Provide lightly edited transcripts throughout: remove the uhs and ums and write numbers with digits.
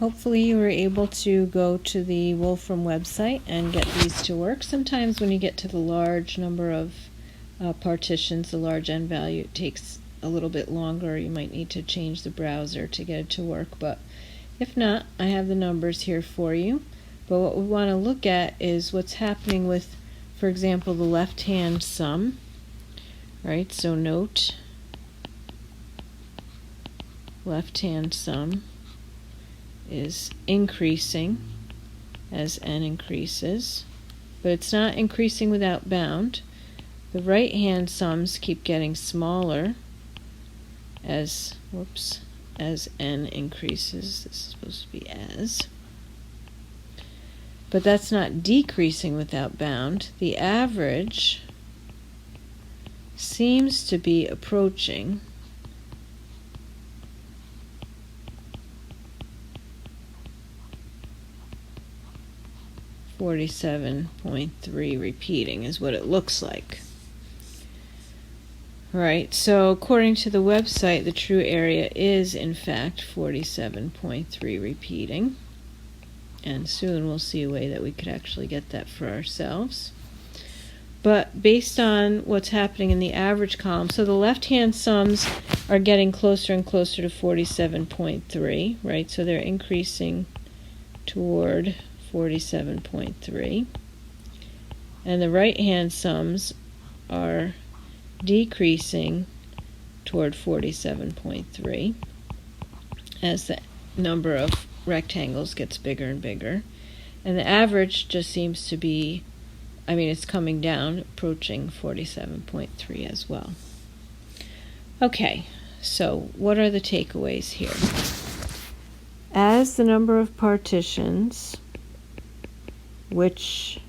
Hopefully you were able to go to the Wolfram website and get these to work. Sometimes when you get to the large number of partitions, the large n value, it takes a little bit longer. You might need to change the browser to get it to work, but if not, I have the numbers here for you. But what we want to look at is what's happening with, for example, the left-hand sum, right? So note left-hand sum is increasing as n increases, but it's not increasing without bound. The right-hand sums keep getting smaller as n increases. This is supposed to be as. But that's not decreasing without bound. The average seems to be approaching 47.3 repeating is what it looks like. Right, so according to the website, the true area is in fact 47.3 repeating. And soon we'll see a way that we could actually get that for ourselves. But based on what's happening in the average column, so the left-hand sums are getting closer and closer to 47.3, right? So they're increasing toward 47.3. And the right-hand sums are decreasing toward 47.3 as the number of rectangles gets bigger and bigger. And the average just seems to be, it's coming down, approaching 47.3 as well. Okay, so what are the takeaways here? As the number of partitions, which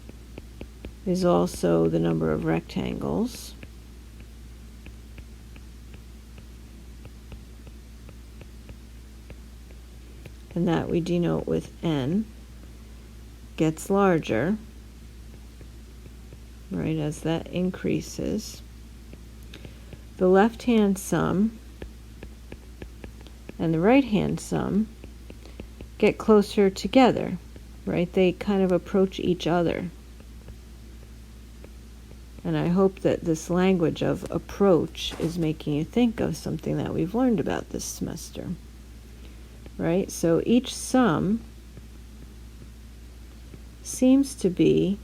is also the number of rectangles, and that we denote with n, gets larger, right, as that increases, the left-hand sum and the right-hand sum get closer together, right? They kind of approach each other. And I hope that this language of approach is making you think of something that we've learned about this semester. Right? So each sum seems to be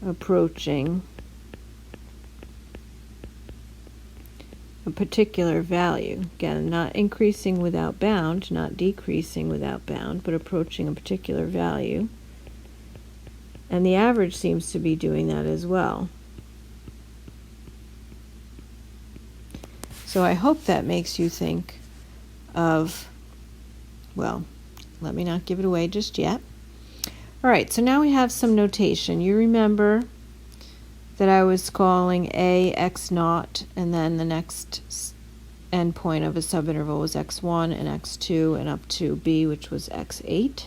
approaching a particular value. Again, not increasing without bound, not decreasing without bound, but approaching a particular value. And the average seems to be doing that as well. So I hope that makes you think of, well, let me not give it away just yet. All right, so now we have some notation. You remember that I was calling A x naught, and then the next endpoint of a subinterval was x1 and x2 and up to B, which was x8.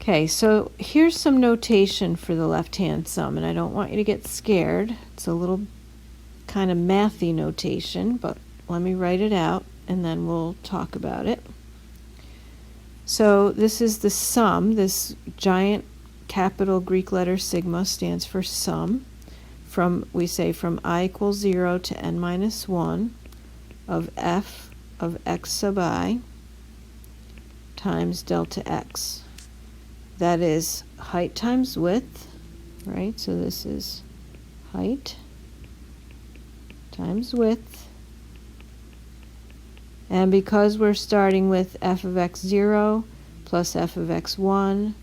Okay, so here's some notation for the left-hand sum, and I don't want you to get scared. It's a little kind of mathy notation, but let me write it out and then we'll talk about it. So this is the sum. This giant capital Greek letter sigma stands for sum. We say from I equals 0 to n minus 1 of f of x sub I times delta x. That is height times width, right? So this is height times width. And because we're starting with f of x0 plus f of x1,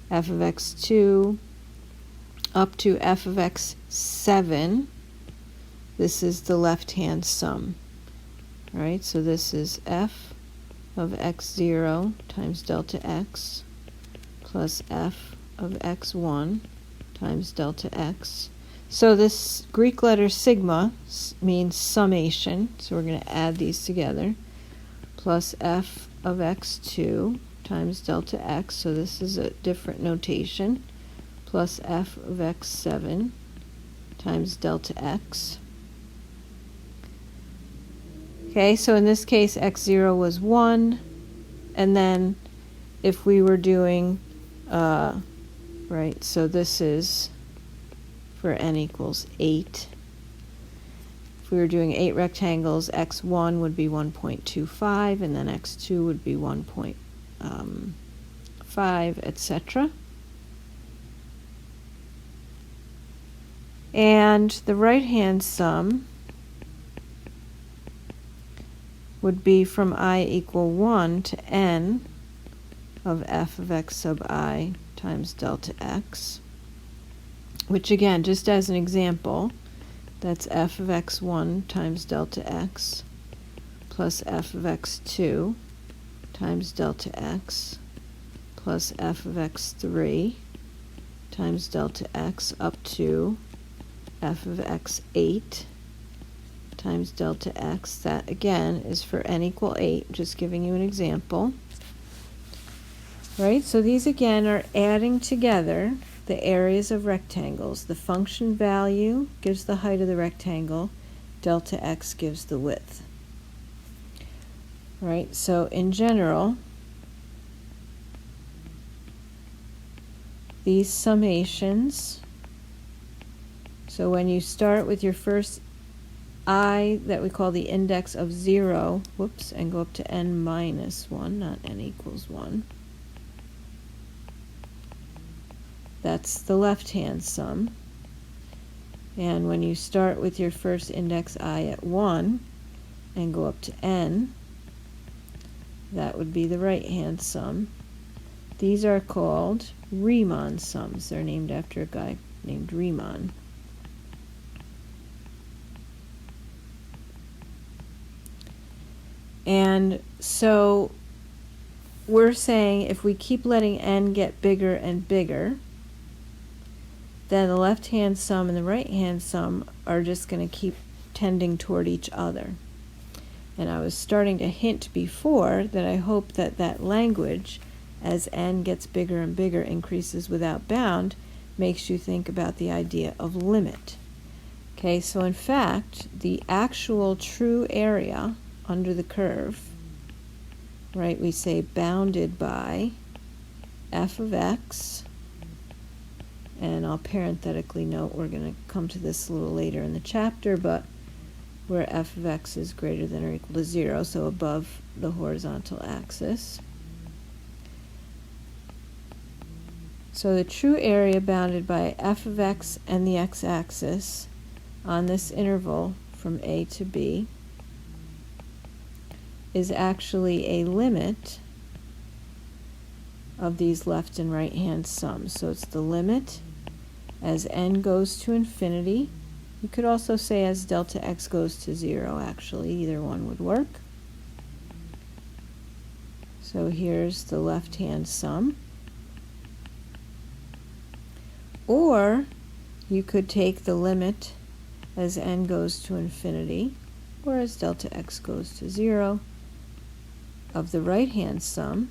f of x2, up to f of x7, this is the left-hand sum. Right? So this is f of x0 times delta x plus f of x1 times delta x. So this Greek letter sigma means summation, so we're going to add these together, plus f of x2 times delta x, so this is a different notation, plus f of x7 times delta x. Okay, so in this case, x0 was 1, and then if we were doing, right, so this is for n equals 8. If we were doing 8 rectangles, x1 would be 1.25, and then x2 would be 1.5, etc. And the right-hand sum would be from I equal 1 to n of f of x sub I times delta x, which again, just as an example, that's f of x1 times delta x plus f of x2 times delta x plus f of x3 times delta x up to f of x8 times delta x. That again is for n equal 8, just giving you an example. Right, so these again are adding together the areas of rectangles. The function value gives the height of the rectangle, delta x gives the width. Right, so in general, these summations, so when you start with your first I that we call the index of 0, and go up to n minus 1, not n equals 1. That's the left-hand sum. And when you start with your first index I at 1 and go up to n, that would be the right-hand sum. These are called Riemann sums. They're named after a guy named Riemann. And so we're saying if we keep letting n get bigger and bigger, then the left-hand sum and the right-hand sum are just going to keep tending toward each other. And I was starting to hint before that I hope that that language, as n gets bigger and bigger, increases without bound, makes you think about the idea of limit. Okay, so in fact, the actual true area under the curve, right, we say bounded by f of x, and I'll parenthetically note we're going to come to this a little later in the chapter, but where f of x is greater than or equal to 0, so above the horizontal axis. So the true area bounded by f of x and the x-axis on this interval from a to b is actually a limit of these left and right hand sums. So it's the limit as n goes to infinity. You could also say as delta x goes to 0, actually. Either one would work. So here's the left hand sum. Or you could take the limit as n goes to infinity, or as delta x goes to 0, of the right-hand sum,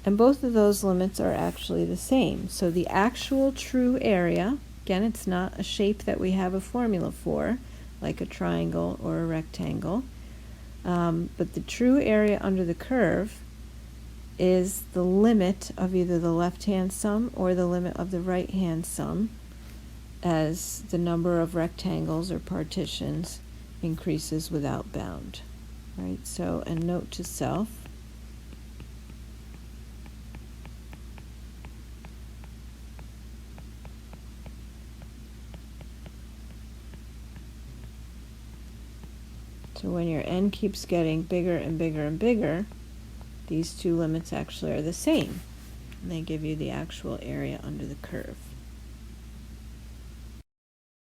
and both of those limits are actually the same. So the actual true area, again, it's not a shape that we have a formula for, like a triangle or a rectangle, but the true area under the curve is the limit of either the left-hand sum or the limit of the right-hand sum as the number of rectangles or partitions increases without bound. Right, so a note to self. So when your n keeps getting bigger and bigger and bigger, these two limits actually are the same. And they give you the actual area under the curve.